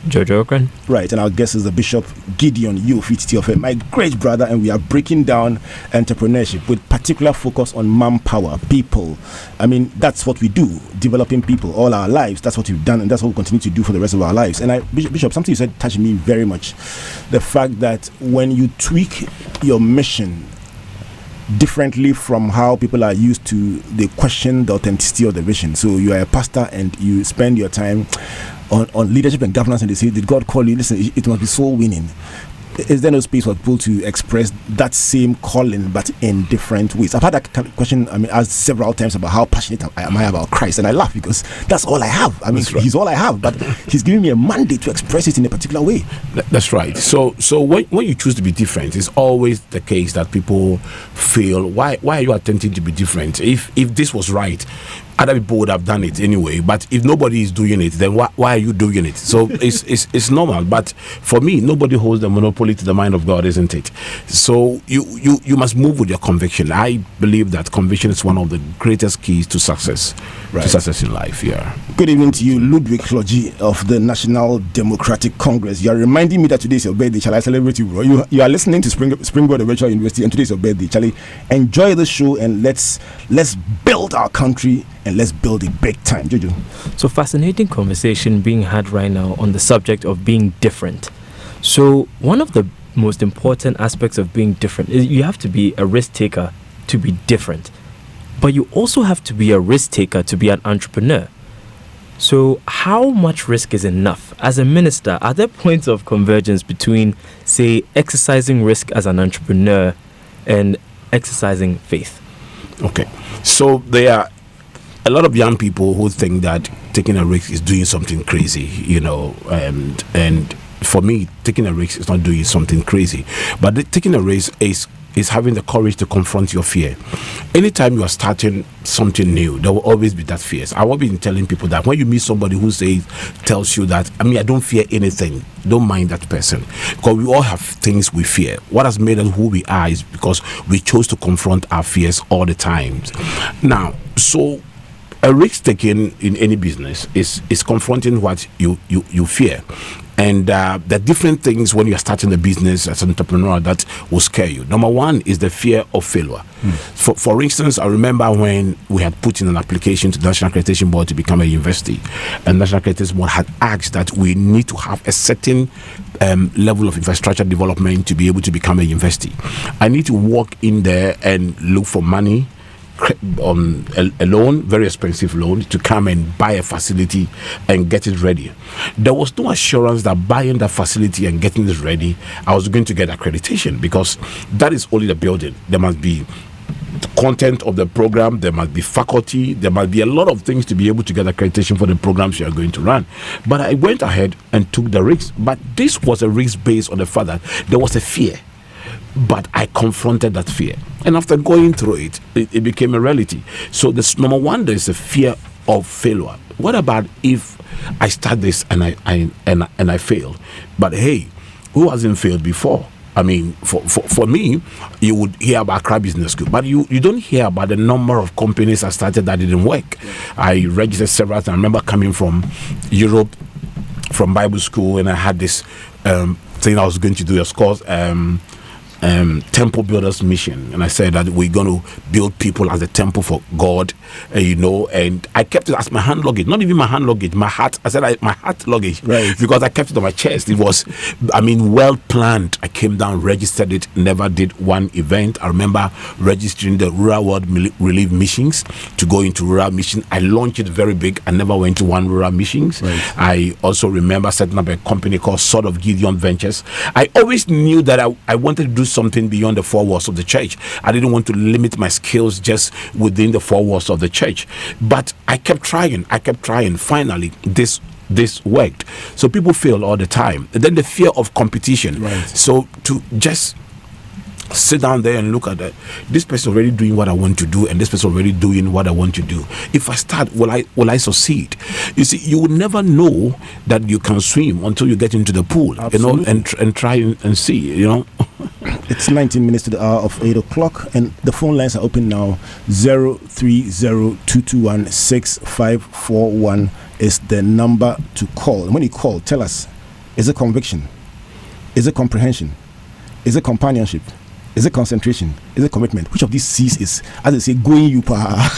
Jojo Okran. Right, and our guest is the Bishop Gideon Titi-Ofei, my great brother, and we are breaking down entrepreneurship with particular focus on manpower, people. I mean, that's what we do, developing people all our lives. That's what we've done, and that's what we'll continue to do for the rest of our lives. And Bishop, something you said touched me very much. The fact that when you tweak your mission differently from how people are used to, they question the authenticity of the vision. So you are a pastor and you spend your time on leadership and governance, and they say, did God call you? Listen, it must be soul winning. Is there no space for people to express that same calling but in different ways? I've had that question asked several times about how passionate am I about Christ, and I laugh because that's all I have. I mean, right. He's all I have, but he's giving me a mandate to express it in a particular way. That's right. So when you choose to be different, it's always the case that people feel, why are you attempting to be different? If this was right, other people would have done it anyway. But if nobody is doing it, then why are you doing it? So it's normal. But for me, nobody holds the monopoly to the mind of God, isn't it? So you must move with your conviction. I believe that conviction is one of the greatest keys to success. Right. To success in life. Yeah. Good evening to you, Ludwig Clogy of the National Democratic Congress. You are reminding me that today is your birthday. Shall I celebrate you, bro? You are listening to Springboard Virtual University, and today is your birthday. Charlie, enjoy the show and let's build our country and let's build it big time. Jojo. So fascinating conversation being had right now on the subject of being different. So one of the most important aspects of being different is you have to be a risk taker to be different. But you also have to be a risk taker to be an entrepreneur. So how much risk is enough? As a minister, are there points of convergence between, say, exercising risk as an entrepreneur and exercising faith? Okay. So there are a lot of young people who think that taking a risk is doing something crazy, and for me, taking a risk is not doing something crazy. But taking a risk is having the courage to confront your fear. Anytime you are starting something new, there will always be that fear. I've always been telling people that when you meet somebody who tells you that, I don't fear anything, don't mind that person. Because we all have things we fear. What has made us who we are is because we chose to confront our fears all the time. Now, so a risk taking in any business is confronting what you fear. And there are different things when you're starting a business as an entrepreneur that will scare you. Number one is the fear of failure. For instance, I remember when we had put in an application to the National Accreditation Board to become a university, and the National Accreditation Board had asked that we need to have a certain level of infrastructure development to be able to become a university. I need to walk in there and look for money on a loan, very expensive loan, to come and buy a facility and get it ready. There was no assurance that buying that facility and getting it ready, I was going to get accreditation, because that is only the building. There must be the content of the program, there must be faculty, there must be a lot of things to be able to get accreditation for the programs you are going to run. But I went ahead and took the risk. But this was a risk based on the fact that there was a fear. But I confronted that fear, and after going through it became a reality. So this number one, there is a fear of failure. What about if I start this and I fail? But hey, who hasn't failed before? For me, you would hear about Accra Business School, but you don't hear about the number of companies I started that didn't work. I registered several times. I remember coming from Europe, from Bible school, and I had this thing I was going to do. It was called Temple Builders Mission, and I said that we're going to build people as a temple for God, and I kept it as my hand luggage, not even my hand luggage, my heart. I said my heart luggage, right? Because I kept it on my chest. It was, well planned. I came down, registered it, never did one event. I remember registering the Rural World Relief Missions to go into rural mission. I launched it very big. I never went to one rural missions. Right. I also remember setting up a company called Sort of Gideon Ventures. I always knew that I wanted to do something beyond the four walls of the church. I didn't want to limit my skills just within the four walls of the church. But I kept trying. Finally, this worked. So people fail all the time. And then the fear of competition. Right. So to just sit down there and look at that, this person already doing what I want to do, and this person already doing what I want to do. If I start, will I succeed? You see, you will never know that you can swim until you get into the pool. Absolutely. And try and see. It's 19 minutes to the hour of 8 o'clock, and the phone lines are open now. 030-221-6541 is the number to call. And when you call, tell us, is it conviction? Is it comprehension? Is it companionship? Is it concentration? Is it commitment? Which of these C's is, as they say, going you pa?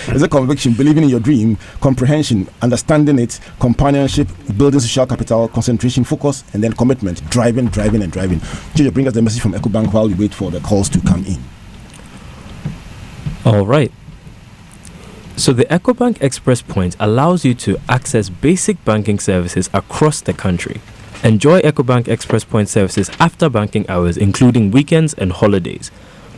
Is it conviction, believing in your dream, comprehension, understanding it, companionship, building social capital, concentration, focus, and then commitment, driving. Jojo, bring us the message from EcoBank while we wait for the calls to come in. All right. So the EcoBank Express Point allows you to access basic banking services across the country. Enjoy EcoBank Express Point services after banking hours, including weekends and holidays.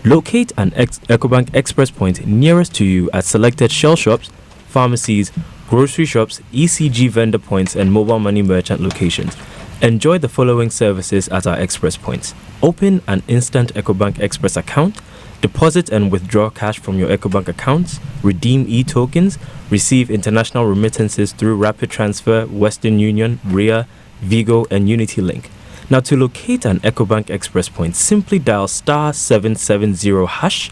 Locate an EcoBank Express Point nearest to you at selected Shell shops, pharmacies, grocery shops, ECG vendor points, and mobile money merchant locations. Enjoy the following services at our Express Points. Open an instant EcoBank Express account, deposit and withdraw cash from your EcoBank accounts, redeem e-tokens, receive international remittances through Rapid Transfer, Western Union, RIA, Vigo, and UnityLink. Now, to locate an EcoBank Express point, simply dial *770#,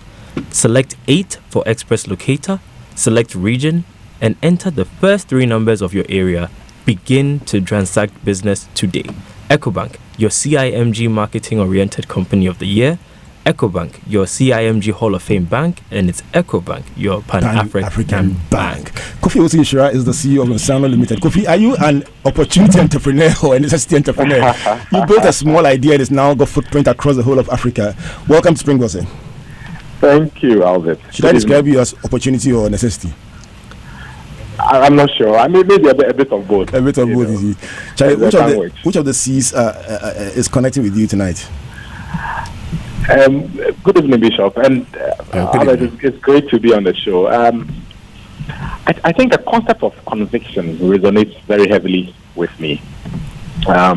select 8 for Express Locator, select region, and enter the first 3 numbers of your area. Begin to transact business today. EcoBank, your CIMG marketing-oriented company of the year. EcoBank, your CIMG Hall of Fame bank, and it's EcoBank, your Pan-African bank. Kofi Osinshira is the CEO of Nsano Limited. Kofi, are you an opportunity entrepreneur or a necessity entrepreneur? You built a small idea that has now got footprint across the whole of Africa. Welcome to Springboard, sir. Thank you, Albert. Should I describe you as opportunity or necessity? I'm not sure. I mean, maybe a bit of both. A bit of both, is it? Charlie, which of the C's is connecting with you tonight? Good evening, Bishop, and it's great to be on the show. I think the concept of conviction resonates very heavily with me. For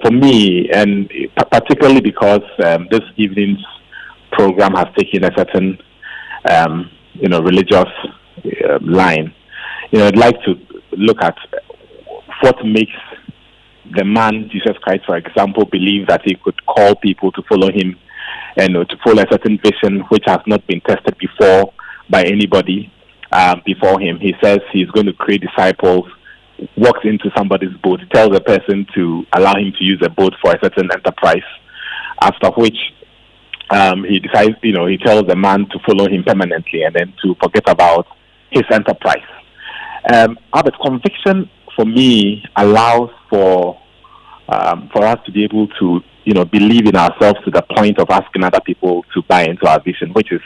me, and particularly because this evening's program has taken a certain, religious line. I'd like to look at what makes the man, Jesus Christ, for example, believe that he could call people to follow him and to follow a certain vision which has not been tested before by anybody before him. He says he's going to create disciples, walks into somebody's boat, tells a person to allow him to use a boat for a certain enterprise, after which he decides, he tells the man to follow him permanently and then to forget about his enterprise. But conviction, for me, allows for us to be able to, believe in ourselves to the point of asking other people to buy into our vision, which is,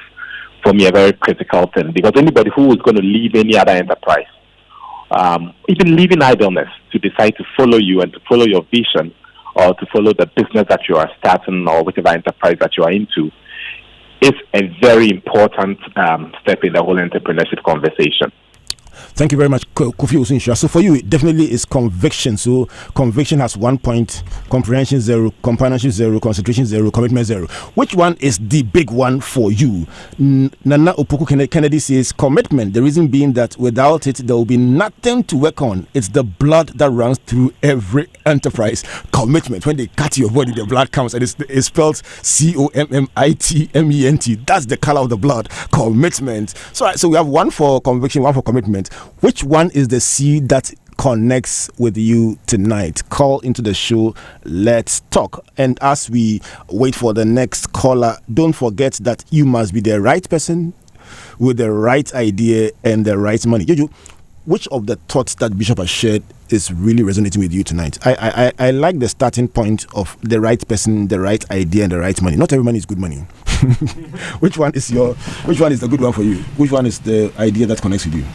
for me, a very critical thing. Because anybody who is going to leave any other enterprise, even leaving idleness, to decide to follow you and to follow your vision, or to follow the business that you are starting or whatever enterprise that you are into, is a very important step in the whole entrepreneurship conversation. Thank you very much, Kofi Osinshira. So for you, it definitely is conviction. So conviction has 1 point, comprehension 0, companionship 0, concentration 0, commitment 0. Which one is the big one for you? Nana Opoku Kennedy says commitment. The reason being that without it, there will be nothing to work on. It's the blood that runs through every enterprise. Commitment. When they cut your body, the blood comes, and it's spelled COMMITMENT. That's the color of the blood. Commitment. So we have 1 for conviction, 1 for commitment. Which one is the C that connects with you tonight? Call into the show. Let's talk. And as we wait for the next caller, don't forget that you must be the right person with the right idea and the right money. Jojo, which of the thoughts that Bishop has shared is really resonating with you tonight? I like the starting point of the right person, the right idea, and the right money. Not every money is good money. Which one is the good one for you? Which one is the idea that connects with you?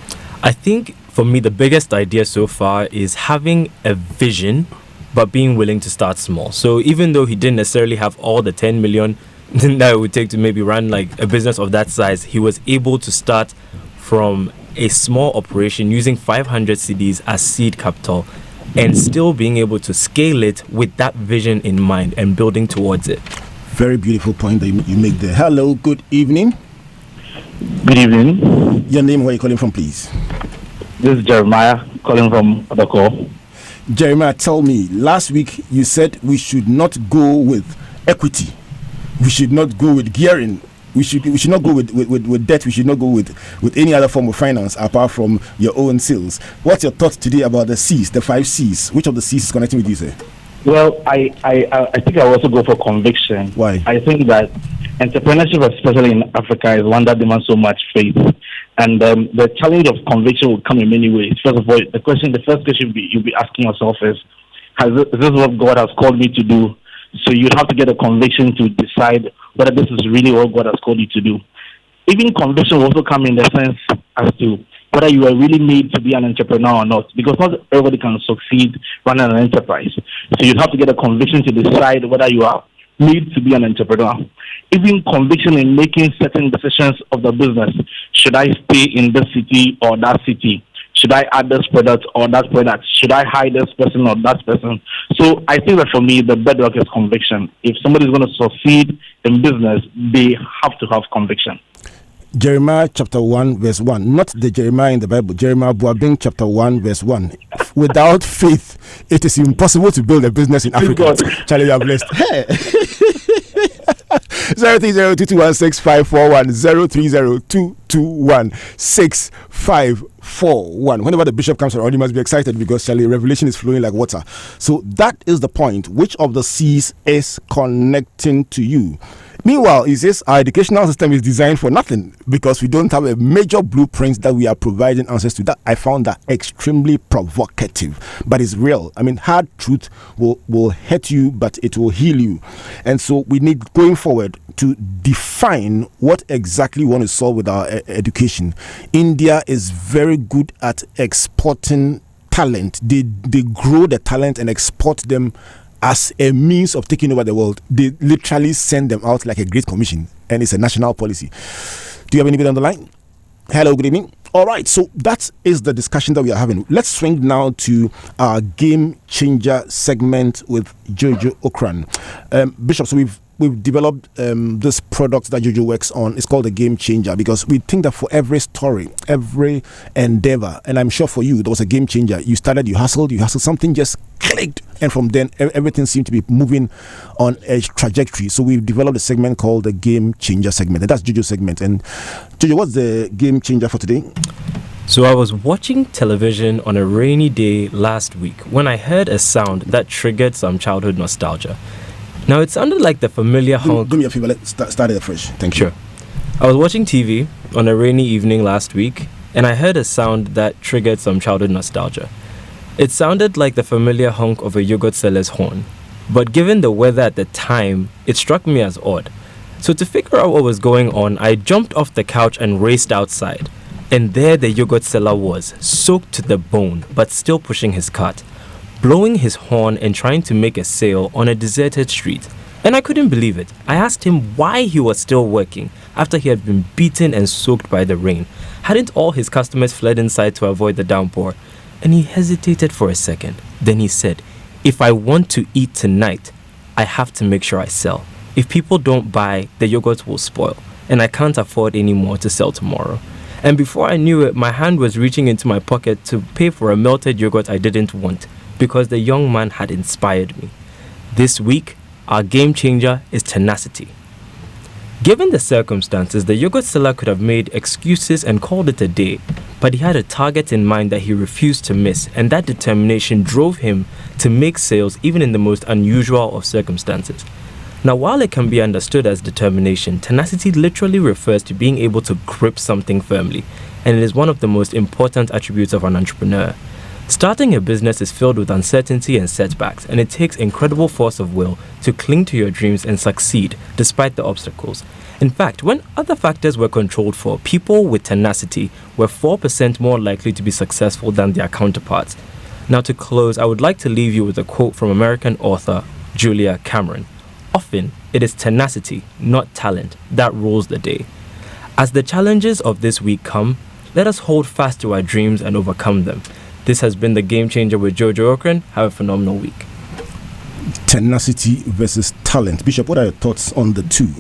I think for me, the biggest idea so far is having a vision, but being willing to start small. So even though he didn't necessarily have all the 10 million that it would take to maybe run like a business of that size, he was able to start from a small operation using 500 CDs as seed capital and still being able to scale it with that vision in mind and building towards it. Very beautiful point that you make there. Hello, good evening. Good evening. Your name, where are you calling from, please? This is Jeremiah calling from Odoko. Jeremiah, tell me, last week you said we should not go with equity. We should not go with gearing. We should not go with debt. We should not go with any other form of finance apart from your own sales. What's your thoughts today about the C's, the 5 C's? Which of the C's is connecting with you, sir? Well, I think I will also go for conviction. Why? I think that entrepreneurship, especially in Africa, is one that demands so much faith. And the challenge of conviction will come in many ways. First of all, the first question you'll be asking yourself is this what God has called me to do? So you'd have to get a conviction to decide whether this is really what God has called you to do. Even conviction will also come in the sense as to whether you are really made to be an entrepreneur or not, because not everybody can succeed running an enterprise. So you'd have to get a conviction to decide whether you are made to be an entrepreneur. Even conviction in making certain decisions of the business. Should I stay in this city or that city? Should I add this product or that product? Should I hire this person or that person? So I think that for me, the bedrock is conviction. If somebody is going to succeed in business, they have to have conviction. Jeremiah chapter 1 verse 1, not the Jeremiah in the Bible, Jeremiah Buabing chapter 1 verse 1. Without faith, it is impossible to build a business in Africa. Charlie, you are blessed. Hey. 03022165541 03022165541. Whenever the bishop comes around, you must be excited because Charlie, revelation is flowing like water. So that is the point. Which of the C's is connecting to you? Meanwhile, he says our educational system is designed for nothing because we don't have a major blueprint that we are providing answers to. That I found that extremely provocative, but it's real. I mean, hard truth will hurt you, but it will heal you. And so we need, going forward, to define what exactly we want to solve with our education. India is very good at exporting talent. They grow the talent and export them as a means of taking over the world. They literally send them out like a great commission, and it's a national policy. Do you have anybody on the line? Hello, good evening. All right, so that is the discussion that we are having. Let's swing now to our game changer segment with Jojo Okran. Bishop, so we've developed this product that Jojo works on. It's called a game changer because we think that for every story, every endeavor, and I'm sure for you, there was a game changer. You started, you hustled, something just clicked, and from then everything seemed to be moving on a trajectory. So we've developed a segment called the game changer segment, and that's Jojo's segment. And Jojo, what's the game changer for today? So I was watching television on a rainy day last week when I heard a sound that triggered some childhood nostalgia. Now, it sounded like the familiar honk. Do me a favor, let's start it afresh. Thank you. Sure. I was watching TV on a rainy evening last week, and I heard a sound that triggered some childhood nostalgia. It sounded like the familiar honk of a yogurt seller's horn, but given the weather at the time, it struck me as odd. So to figure out what was going on, I jumped off the couch and raced outside. And there the yogurt seller was, soaked to the bone, but still pushing his cart, blowing his horn and trying to make a sale on a deserted street. And I couldn't believe it. I asked him why he was still working after he had been beaten and soaked by the rain. Hadn't all his customers fled inside to avoid the downpour? And he hesitated for a second. Then he said, "If I want to eat tonight, I have to make sure I sell. If people don't buy, the yogurt will spoil, and I can't afford any more to sell tomorrow." And before I knew it, my hand was reaching into my pocket to pay for a melted yogurt I didn't want, because the young man had inspired me. This week, our game changer is tenacity. Given the circumstances, the yogurt seller could have made excuses and called it a day, but he had a target in mind that he refused to miss, and that determination drove him to make sales even in the most unusual of circumstances. Now, while it can be understood as determination, tenacity literally refers to being able to grip something firmly, and it is one of the most important attributes of an entrepreneur. Starting a business is filled with uncertainty and setbacks, and it takes incredible force of will to cling to your dreams and succeed despite the obstacles. In fact, when other factors were controlled for, people with tenacity were 4% more likely to be successful than their counterparts. Now, to close, I would like to leave you with a quote from American author Julia Cameron. Often, it is tenacity, not talent, that rules the day. As the challenges of this week come, let us hold fast to our dreams and overcome them. This has been the Game Changer with Jojo Okran. Have a phenomenal week. Tenacity versus talent. Bishop, what are your thoughts on the two?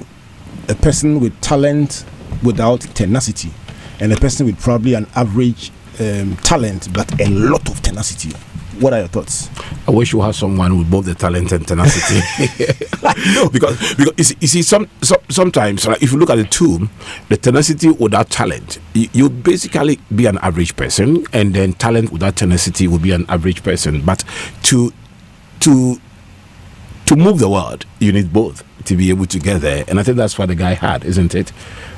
A person with talent without tenacity, and a person with probably an average talent but a lot of tenacity. What are your thoughts? I wish you had someone with both the talent and tenacity. because you see, sometimes, like, if you look at the two, the tenacity without talent, you basically be an average person, and then talent without tenacity will be an average person. But to move the world, you need both to be able to get there, and I think that's what the guy had, isn't it?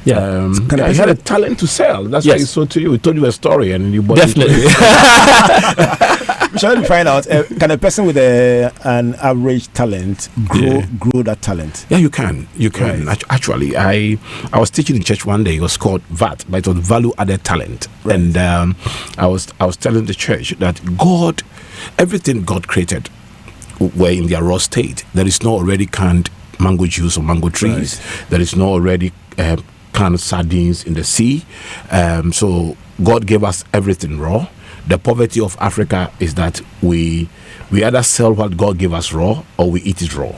Yeah, he had a talent to sell. That's why he sold to you. He told you a story, and you bought definitely. Shall we find out? Can a person with an average talent grow that talent? Yeah, you can. You can. Right. Actually, I was teaching in church one day. It was called VAT, but it was value added talent. Right. And I was telling the church that everything God created were in their raw state. There is no already canned mango juice or mango trees. Right. There is no already canned sardines in the sea. So God gave us everything raw. The poverty of Africa is that we either sell what God gave us raw or we eat it raw,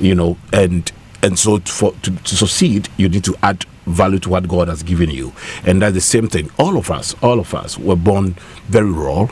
and And so to succeed, you need to add value to what God has given you. And that's the same thing. All of us were born very raw.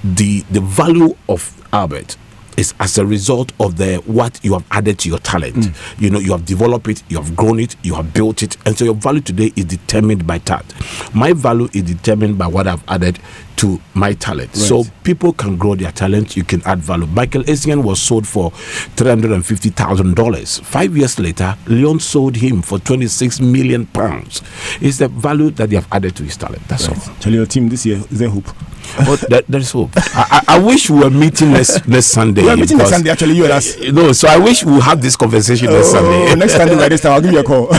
The value of Albert is as a result of what you have added to your talent. You have developed it, you have grown it, you have built it, and so your value today is determined by that. My value is determined by what I've added to my talent. Right. So people can grow their talent, you can add value. Michael Essien was sold for $350,000. 5 years later, Leon sold him for £26 million. It's the value that they have added to his talent. That's all. Tell your team this year, is there hope? There is hope. I wish we were meeting next Sunday. We're meeting next Sunday, actually, you and us. No, so I wish we have this conversation next Sunday. Next Sunday by this time, I'll give you a call.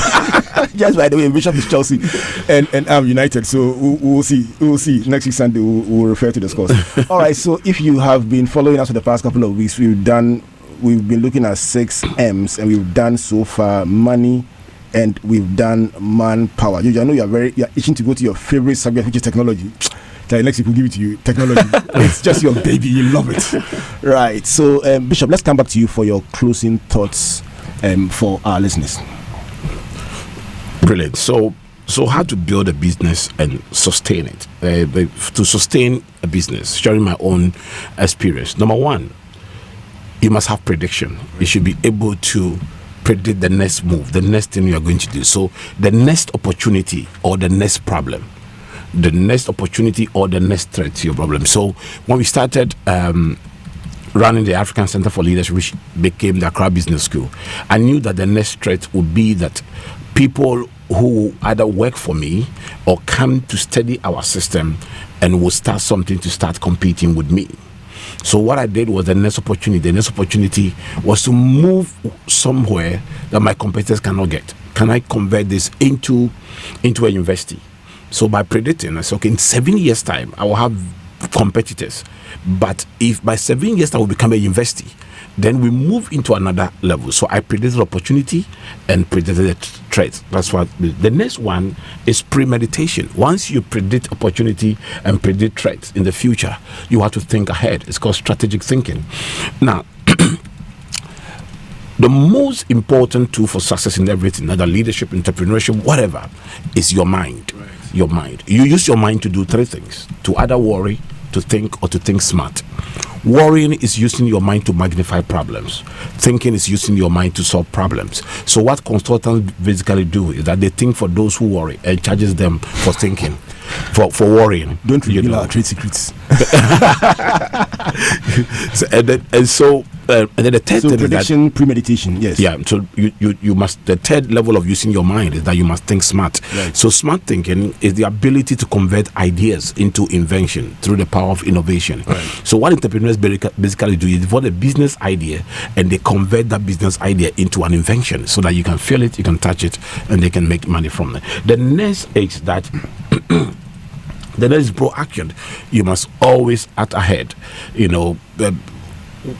Just by the way, Bishop is Chelsea and I'm United, so we'll see. Next week Sunday, we'll refer to the scores. All right, so if you have been following us for the past couple of weeks, we've been looking at 6 M's, and we've done so far money, and we've done manpower. I know you're itching to go to your favorite subject, which is technology. Next week we'll give it to you. Technology. It's just your baby. You love it. Right. So, Bishop, let's come back to you for your closing thoughts for our listeners. Brilliant. So how to build a business and sustain it. To sustain a business, sharing my own experience. Number one, you must have prediction. You should be able to predict the next move, the next thing you are going to do. So the next opportunity or the next problem, the next opportunity or the next threat to your problem. So when we started running the African Center for Leadership, which became the Accra Business School, I knew that the next threat would be that people who either work for me or come to study our system and will start something to start competing with me. So what I did was the next opportunity was to move somewhere that my competitors cannot get. Can I convert this into a university? So by predicting, I said, okay, in 7 years' time, I will have competitors. But if by 7 years, I will become a university, then we move into another level. So I predicted opportunity and predicted the threat. That's what the next one is premeditation. Once you predict opportunity and predict threats in the future, you have to think ahead. It's called strategic thinking. Now, the most important tool for success in everything, either leadership, entrepreneurship, whatever, is your mind. Right. Your mind. You use your mind to do 3 things: to either worry, to think, or to think smart. Worrying is using your mind to magnify problems. Thinking is using your mind to solve problems. So what consultants basically do is that they think for those who worry and charges them for thinking, for worrying. Don't reveal our trade secrets. And then the third thing prediction, premeditation, yes. Yeah, so you must, the third level of using your mind is that you must think smart. Right. So smart thinking is the ability to convert ideas into invention through the power of innovation. Right. So what entrepreneurs basically do is develop a business idea and they convert that business idea into an invention so that you can feel it, you can touch it, and they can make money from it. The next is that the next is proaction. You must always act ahead.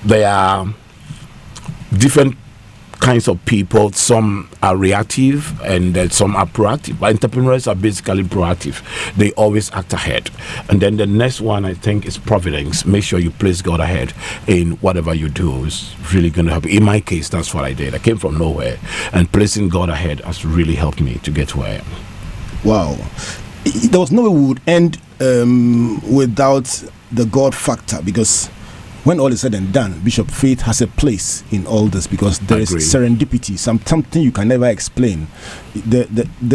There are different kinds of people. Some are reactive and some are proactive. But entrepreneurs are basically proactive. They always act ahead. And then the next one, I think, is providence. Make sure you place God ahead in whatever you do. Is really going to help. In my case, that's what I did. I came from nowhere, and placing God ahead has really helped me to get where I am. Wow. There was no way we would end without the God factor, because when all is said and done, Bishop, faith has a place in all this, because there is serendipity, something you can never explain.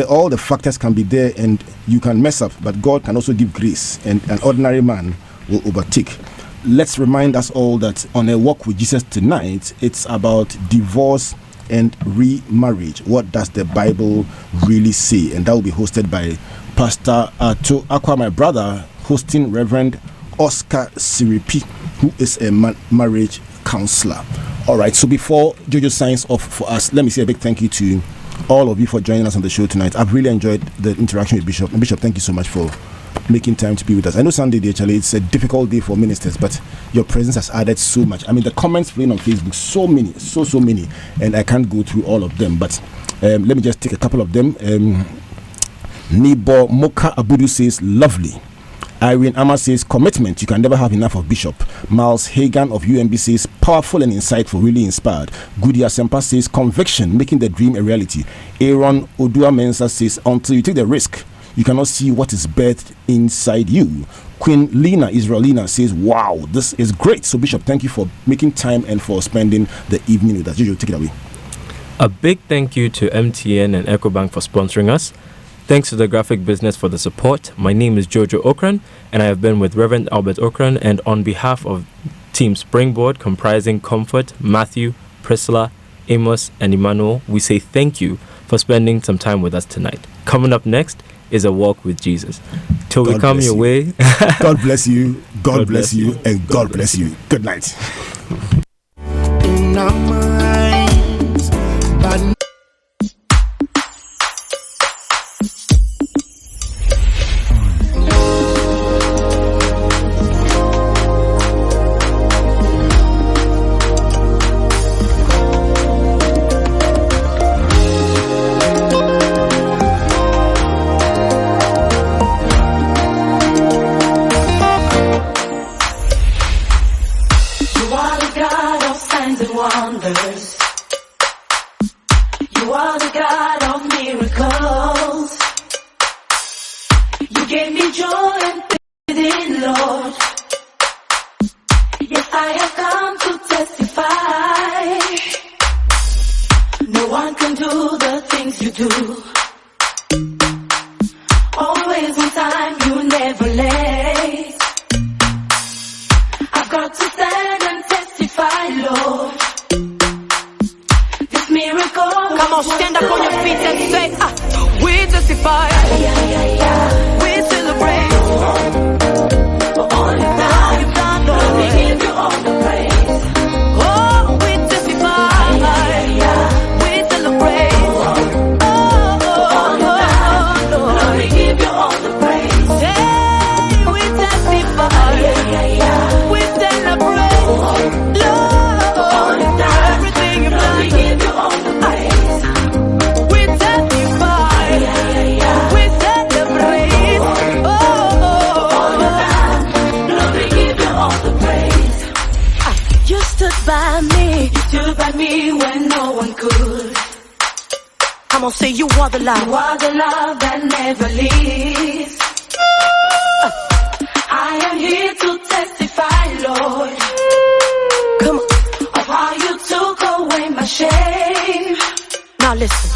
All the factors can be there and you can mess up, but God can also give grace, and an ordinary man will overtake. Let's remind us all that on a walk with Jesus tonight, it's about divorce and remarriage. What does the Bible really say? And that will be hosted by Pastor Ato Aqua, my brother, hosting Reverend Oscar Siripi, who is a marriage counselor. All right, so before Jojo signs off for us, let me say a big thank you to all of you for joining us on the show tonight. I've really enjoyed the interaction with Bishop. And Bishop, thank you so much for making time to be with us. I know Sunday, actually, it's a difficult day for ministers, but your presence has added so much. I mean, the comments playing on Facebook, so many, so many, and I can't go through all of them, but let me just take a couple of them. Nibo Moka Abudu says, lovely. Irene Amma says commitment. You can never have enough of Bishop. Miles Hagan of UMB says powerful and insightful, really inspired. Goody Asempa says conviction, making the dream a reality. Aaron Odua Mensah says until you take the risk, you cannot see what is birthed inside you. Queen Lena Israelina says, wow, this is great. So Bishop, thank you for making time and for spending the evening with us. Jojo, take it away. A big thank you to MTN and EcoBank for sponsoring us. Thanks to the graphic business for the support. My name is Jojo Okran, and I have been with Reverend Albert Okran, and on behalf of Team Springboard, comprising Comfort, Matthew, Priscilla, Amos, and Emmanuel, we say thank you for spending some time with us tonight. Coming up next is A Walk with Jesus. Till we come your way. God bless you, God bless you, and God bless you. Good night. In our minds, but say you are the love. You are the love that never leaves. I am here to testify, Lord. Come on. Of how you took away my shame. Now listen.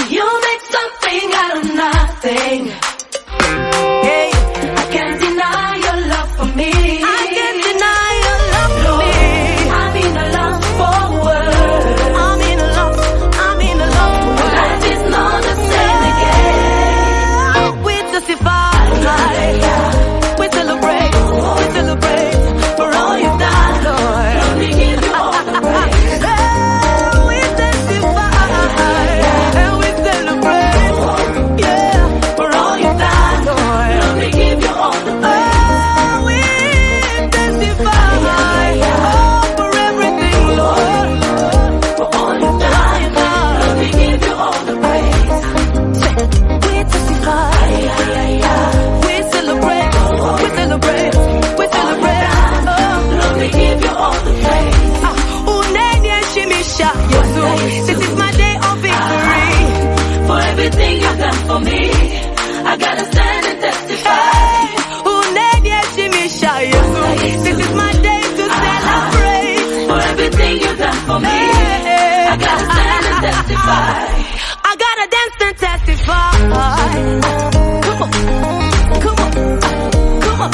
You made something out of nothing. Hey, I can't deny your love for me. I can't deny your love for me. I'm in a love forward. I'm in a love forward. Life is not the same again. We testify. We celebrate for all you've done, Lord. Let me give you all the praise. We testify and we celebrate, yeah, for all you've done, Lord. Let me give you all the praise. We testify, for everything, Lord, for all you've done. Let me give you all the praise. We testify, we celebrate, we celebrate. Let me give you all the praise. This is my day of victory. For everything you've done for me, I gotta stand and testify. This is my day to celebrate. For everything you've done for me, I gotta stand and testify. I gotta dance and testify. Come on, come on, come on.